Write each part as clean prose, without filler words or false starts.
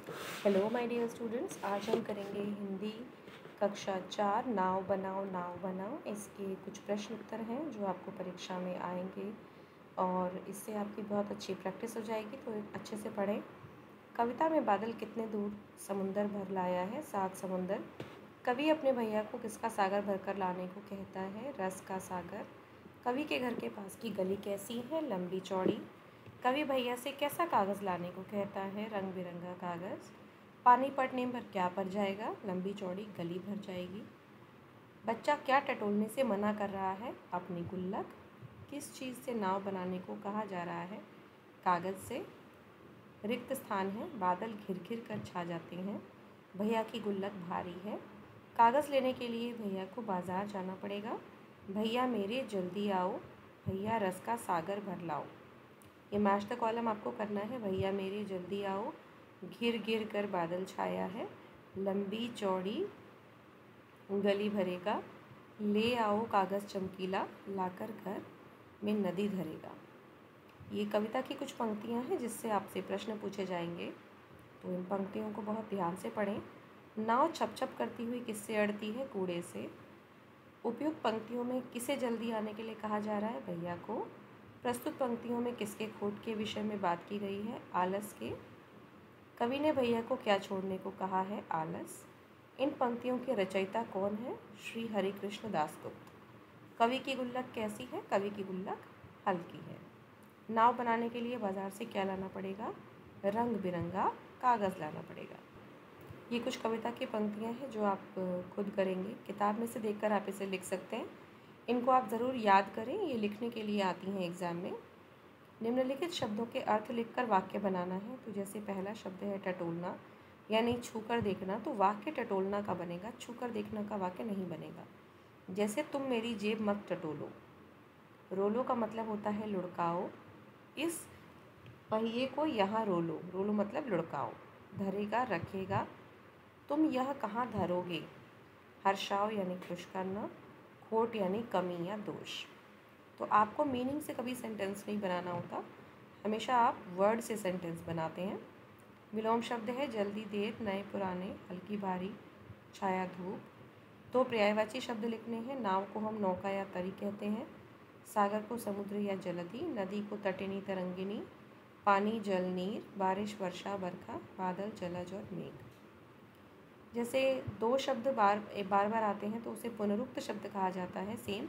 Hello my dear students, आज हम करेंगे हिंदी कक्षा 4 नाव बनाओ। इसके कुछ प्रश्न उत्तर हैं जो आपको परीक्षा में आएंगे और इससे आपकी बहुत अच्छी प्रैक्टिस हो जाएगी। तो अच्छे से पढ़ें। कविता में बादल कितने दूर समुंदर भर लाया है, 7 समुंदर। कवि अपने भैया को किसका सागर भरकर लाने को कहता है, रस का सागर। कवि के घर के पास की गली कैसी है, लंबी चौड़ी। कवि भैया से कैसा कागज़ लाने को कहता है, रंग बिरंगा कागज़। पानी पड़ने पर क्या भर जाएगा, लंबी चौड़ी गली भर जाएगी। बच्चा क्या टटोलने से मना कर रहा है, अपनी गुल्लक। किस चीज़ से नाव बनाने को कहा जा रहा है, कागज़ से। रिक्त स्थान है, बादल घिर घिर कर छा जाते हैं। भैया की गुल्लक भारी है। कागज़ लेने के लिए भैया को बाज़ार जाना पड़ेगा। भैया मेरे जल्दी आओ, भैया रस का सागर भर लाओ। ये मैच द कॉलम आपको करना है। भैया मेरे जल्दी आओ, घिर घिर कर बादल छाया है, लंबी चौड़ी गली भरेगा। ले आओ कागज़ चमकीला, लाकर घर में नदी धरेगा। ये कविता की कुछ पंक्तियाँ हैं जिससे आपसे प्रश्न पूछे जाएंगे, तो इन पंक्तियों को बहुत ध्यान से पढ़ें। नाव छप छप करती हुई किससे अड़ती है, कूड़े से। उपयुक्त पंक्तियों में किसे जल्दी आने के लिए कहा जा रहा है, भैया को। प्रस्तुत पंक्तियों में किसके खोट के विषय में बात की गई है, आलस के। कवि ने भैया को क्या छोड़ने को कहा है, आलस। इन पंक्तियों के रचयिता कौन है, श्री हरिकृष्ण दासगुप्त। कवि की गुल्लक कैसी है, कवि की गुल्लक हल्की है। नाव बनाने के लिए बाजार से क्या लाना पड़ेगा, रंग बिरंगा कागज़ लाना पड़ेगा। ये कुछ कविता की पंक्तियाँ हैं जो आप खुद करेंगे। किताब में से देखकर आप इसे लिख सकते हैं। इनको आप ज़रूर याद करें, ये लिखने के लिए आती हैं एग्ज़ाम में। निम्नलिखित शब्दों के अर्थ लिखकर वाक्य बनाना है। तो जैसे पहला शब्द है टटोलना, यानी छूकर देखना, तो वाक्य टटोलना का बनेगा, छूकर देखना का वाक्य नहीं बनेगा। जैसे तुम मेरी जेब मत टटोलो। रोलो का मतलब होता है लुढ़काओ। इस पहिए को यहाँ रोलो, रोलो मतलब लुढ़काओ। धरेगा, रखेगा। तुम यह कहाँ धरोगे। हर्षाओ यानी खुश करना, खोट यानी कमी या दोष। तो आपको मीनिंग से कभी सेंटेंस नहीं बनाना होता, हमेशा आप वर्ड से सेंटेंस बनाते हैं। विलोम शब्द है जल्दी देर, नए पुराने, हल्की भारी, छाया धूप। तो पर्यायवाची शब्द लिखने हैं। नाव को हम नौका या तरी कहते हैं। सागर को समुद्र या जलधि, नदी को तटिनी तरंगिनी, पानी जल नीर, बारिश वर्षा बरखा, बादल जलज और मेघ। जैसे दो शब्द बार बार आते हैं तो उसे पुनरुक्त शब्द कहा जाता है, सेम।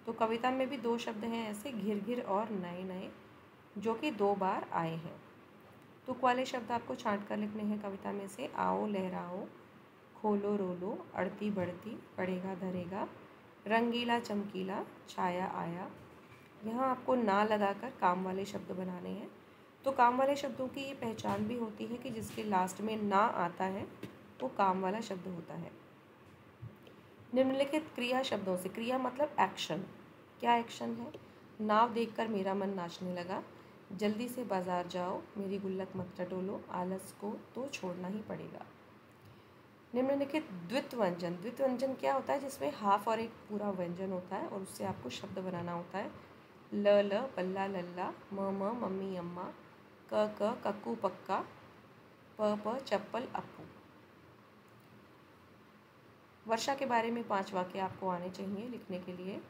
तो कविता में भी दो शब्द हैं ऐसे, घिर घिर और नए नए, जो कि 2 बार आए हैं। तुक वाले शब्द आपको छांट कर लिखने हैं कविता में से। आओ लहराओ, खोलो रोलो, अड़ती बढ़ती, पड़ेगा धरेगा, रंगीला चमकीला, छाया आया। यहाँ आपको ना लगाकर काम वाले शब्द बनाने हैं। तो काम वाले शब्दों की ये पहचान भी होती है कि जिसके लास्ट में ना आता है वो काम वाला शब्द होता है। निम्नलिखित क्रिया शब्दों से, क्रिया मतलब एक्शन, क्या एक्शन है। नाव देखकर मेरा मन नाचने लगा, जल्दी से बाज़ार जाओ, मेरी गुल्लक मत टटोलो, आलस को तो छोड़ना ही पड़ेगा। निम्नलिखित द्वित्व व्यंजन, द्वित्व व्यंजन क्या होता है, जिसमें हाफ और एक पूरा व्यंजन होता है और उससे आपको शब्द बनाना होता है। ल बल्ला लल्ला, म मम्मी अम्मा, क कक्कू पक्का, प चप्पल अप्पू। वर्षा के बारे में 5 वाक्य आपको आने चाहिए लिखने के लिए।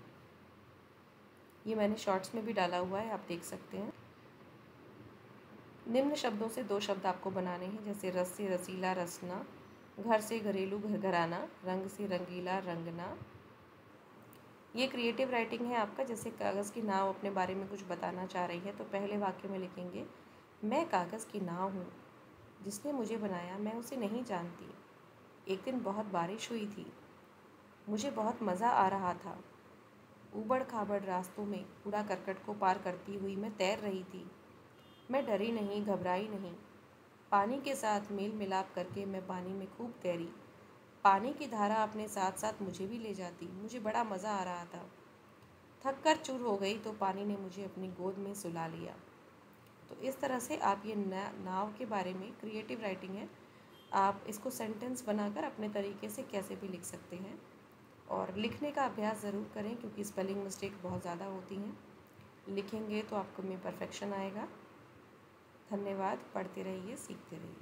ये मैंने शॉर्ट्स में भी डाला हुआ है, आप देख सकते हैं। निम्न शब्दों से 2 शब्द आपको बनाने हैं, जैसे रस से रसीला, रसना। घर से घरेलू, घराना। रंग से रंगीला, रंगना। ये क्रिएटिव राइटिंग है आपका। जैसे कागज़ की नाव अपने बारे में कुछ बताना चाह रही है तो पहले वाक्य में लिखेंगे, मैं कागज़ की नाव हूँ, जिसने मुझे बनाया मैं उसे नहीं जानती। एक दिन बहुत बारिश हुई थी, मुझे बहुत मज़ा आ रहा था। ऊबड़ खाबड़ रास्तों में कूड़ा करकट को पार करती हुई मैं तैर रही थी। मैं डरी नहीं, घबराई नहीं। पानी के साथ मेल मिलाप करके मैं पानी में खूब तैरी। पानी की धारा अपने साथ साथ मुझे भी ले जाती, मुझे बड़ा मज़ा आ रहा था। थक कर चूर हो गई तो पानी ने मुझे अपनी गोद में सुला लिया। तो इस तरह से आप ये नाव के बारे में, क्रिएटिव राइटिंग है, आप इसको सेंटेंस बनाकर अपने तरीके से कैसे भी लिख सकते हैं। और लिखने का अभ्यास ज़रूर करें क्योंकि स्पेलिंग मिस्टेक बहुत ज़्यादा होती हैं। लिखेंगे तो आपको में परफेक्शन आएगा। धन्यवाद। पढ़ते रहिए, सीखते रहिए।